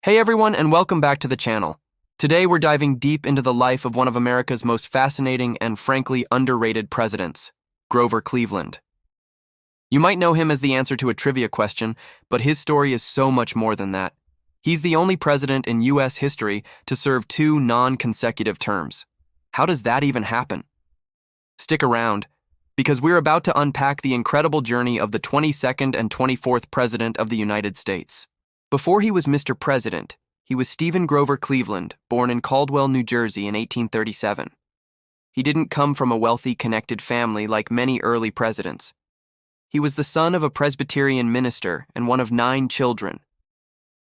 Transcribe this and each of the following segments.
Hey everyone, and welcome back to the channel. Today we're diving deep into the life of one of America's most fascinating and frankly underrated presidents, Grover Cleveland. You might know him as the answer to a trivia question, but his story is so much more than that. He's the only president in U.S. history to serve two non-consecutive terms. How does that even happen? Stick around, because we're about to unpack the incredible journey of the 22nd and 24th President of the United States. Before he was Mr. President, he was Stephen Grover Cleveland, born in Caldwell, New Jersey in 1837. He didn't come from a wealthy, connected family like many early presidents. He was the son of a Presbyterian minister and one of 9 children.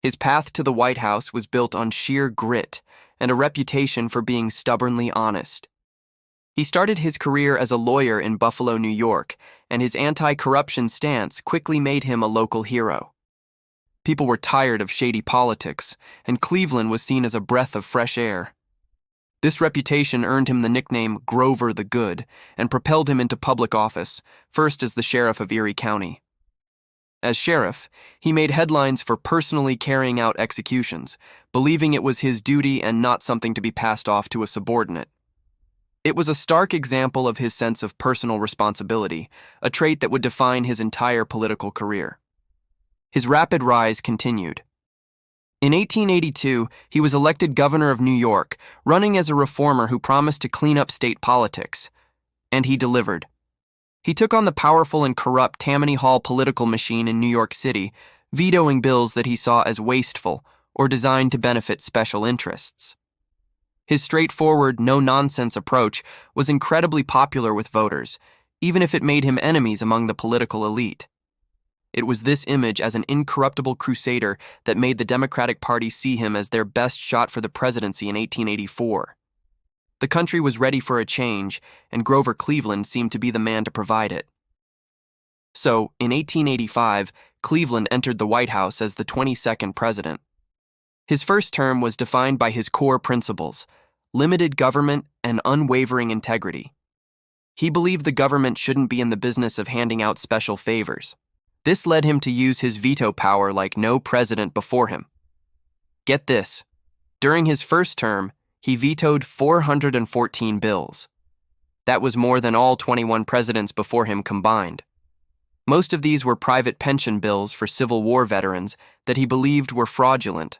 His path to the White House was built on sheer grit and a reputation for being stubbornly honest. He started his career as a lawyer in Buffalo, New York, and his anti-corruption stance quickly made him a local hero. People were tired of shady politics, and Cleveland was seen as a breath of fresh air. This reputation earned him the nickname Grover the Good and propelled him into public office, first as the sheriff of Erie County. As sheriff, he made headlines for personally carrying out executions, believing it was his duty and not something to be passed off to a subordinate. It was a stark example of his sense of personal responsibility, a trait that would define his entire political career. His rapid rise continued. In 1882, he was elected governor of New York, running as a reformer who promised to clean up state politics. And he delivered. He took on the powerful and corrupt Tammany Hall political machine in New York City, vetoing bills that he saw as wasteful or designed to benefit special interests. His straightforward, no-nonsense approach was incredibly popular with voters, even if it made him enemies among the political elite. It was this image as an incorruptible crusader that made the Democratic Party see him as their best shot for the presidency in 1884. The country was ready for a change, and Grover Cleveland seemed to be the man to provide it. So, in 1885, Cleveland entered the White House as the 22nd president. His first term was defined by his core principles: limited government and unwavering integrity. He believed the government shouldn't be in the business of handing out special favors. This led him to use his veto power like no president before him. Get this, during his first term, he vetoed 414 bills. That was more than all 21 presidents before him combined. Most of these were private pension bills for Civil War veterans that he believed were fraudulent.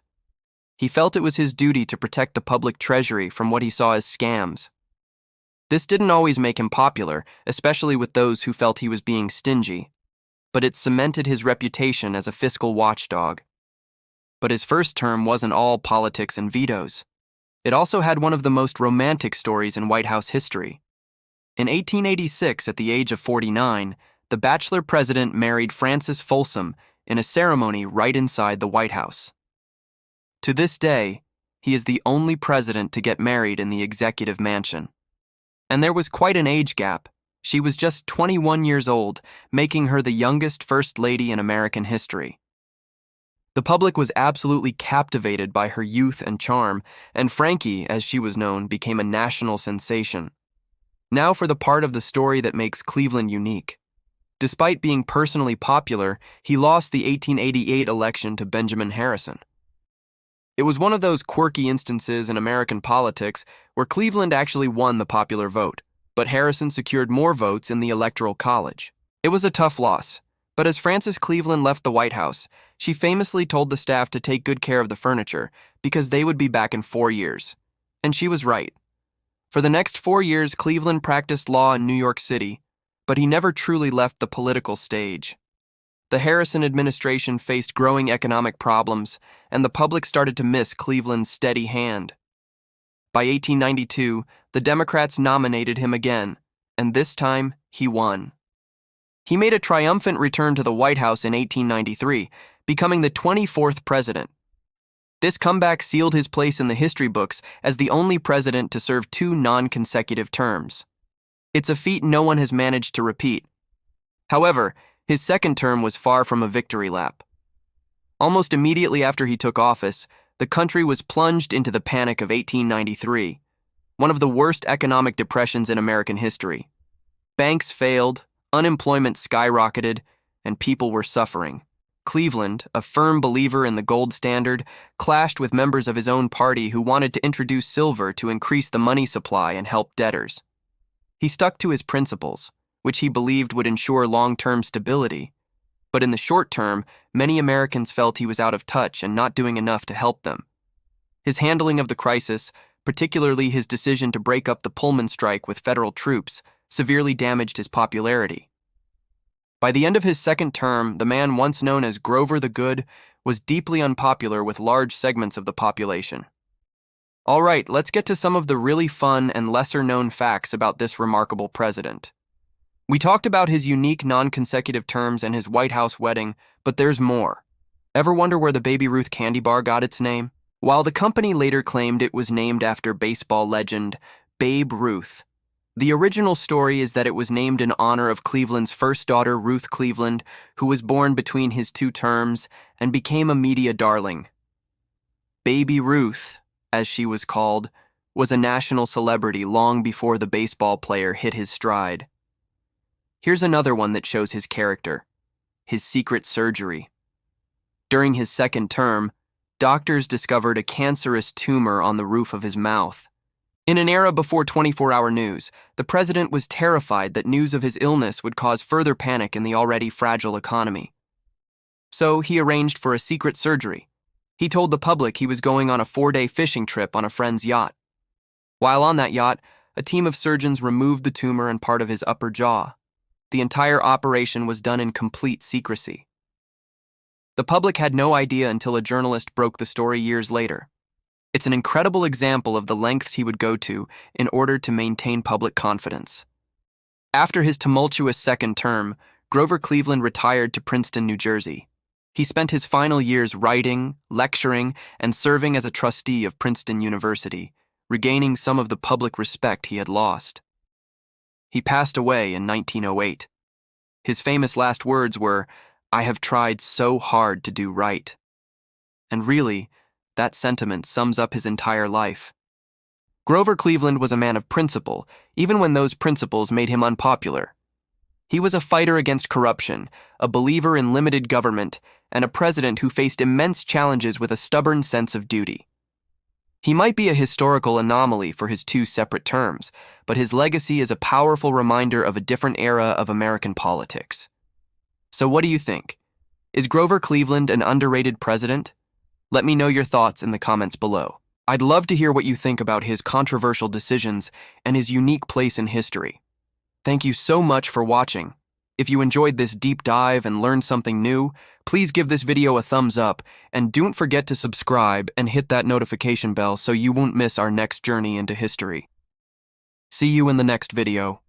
He felt it was his duty to protect the public treasury from what he saw as scams. This didn't always make him popular, especially with those who felt he was being stingy, but it cemented his reputation as a fiscal watchdog. But his first term wasn't all politics and vetoes. It also had one of the most romantic stories in White House history. In 1886, at the age of 49, the bachelor president married Frances Folsom in a ceremony right inside the White House. To this day, he is the only president to get married in the executive mansion. And there was quite an age gap. She was just 21 years old, making her the youngest First Lady in American history. The public was absolutely captivated by her youth and charm, and Frankie, as she was known, became a national sensation. Now for the part of the story that makes Cleveland unique. Despite being personally popular, he lost the 1888 election to Benjamin Harrison. It was one of those quirky instances in American politics where Cleveland actually won the popular vote, but Harrison secured more votes in the Electoral College. It was a tough loss, but as Frances Cleveland left the White House, she famously told the staff to take good care of the furniture because they would be back in 4 years. And she was right. For the next 4 years, Cleveland practiced law in New York City, but he never truly left the political stage. The Harrison administration faced growing economic problems, and the public started to miss Cleveland's steady hand. By 1892, the Democrats nominated him again, and this time, he won. He made a triumphant return to the White House in 1893, becoming the 24th president. This comeback sealed his place in the history books as the only president to serve 2 non-consecutive terms. It's a feat no one has managed to repeat. However, his second term was far from a victory lap. Almost immediately after he took office, the country was plunged into the Panic of 1893, one of the worst economic depressions in American history. Banks failed, unemployment skyrocketed, and people were suffering. Cleveland, a firm believer in the gold standard, clashed with members of his own party who wanted to introduce silver to increase the money supply and help debtors. He stuck to his principles, which he believed would ensure long-term stability. But in the short term, many Americans felt he was out of touch and not doing enough to help them. His handling of the crisis, particularly his decision to break up the Pullman strike with federal troops, severely damaged his popularity. By the end of his second term, the man once known as Grover the Good was deeply unpopular with large segments of the population. All right, let's get to some of the really fun and lesser-known facts about this remarkable president. We talked about his unique non-consecutive terms and his White House wedding, but there's more. Ever wonder where the Baby Ruth candy bar got its name? While the company later claimed it was named after baseball legend Babe Ruth, the original story is that it was named in honor of Cleveland's first daughter, Ruth Cleveland, who was born between his two terms and became a media darling. Baby Ruth, as she was called, was a national celebrity long before the baseball player hit his stride. Here's another one that shows his character: his secret surgery. During his second term, doctors discovered a cancerous tumor on the roof of his mouth. In an era before 24-hour news, the president was terrified that news of his illness would cause further panic in the already fragile economy. So he arranged for a secret surgery. He told the public he was going on a 4-day fishing trip on a friend's yacht. While on that yacht, a team of surgeons removed the tumor and part of his upper jaw. The entire operation was done in complete secrecy. The public had no idea until a journalist broke the story years later. It's an incredible example of the lengths he would go to in order to maintain public confidence. After his tumultuous second term, Grover Cleveland retired to Princeton, New Jersey. He spent his final years writing, lecturing, and serving as a trustee of Princeton University, regaining some of the public respect he had lost. He passed away in 1908. His famous last words were, "I have tried so hard to do right." And really, that sentiment sums up his entire life. Grover Cleveland was a man of principle, even when those principles made him unpopular. He was a fighter against corruption, a believer in limited government, and a president who faced immense challenges with a stubborn sense of duty. He might be a historical anomaly for his 2 separate terms, but his legacy is a powerful reminder of a different era of American politics. So what do you think? Is Grover Cleveland an underrated president? Let me know your thoughts in the comments below. I'd love to hear what you think about his controversial decisions and his unique place in history. Thank you so much for watching. If you enjoyed this deep dive and learned something new, please give this video a thumbs up and don't forget to subscribe and hit that notification bell so you won't miss our next journey into history. See you in the next video.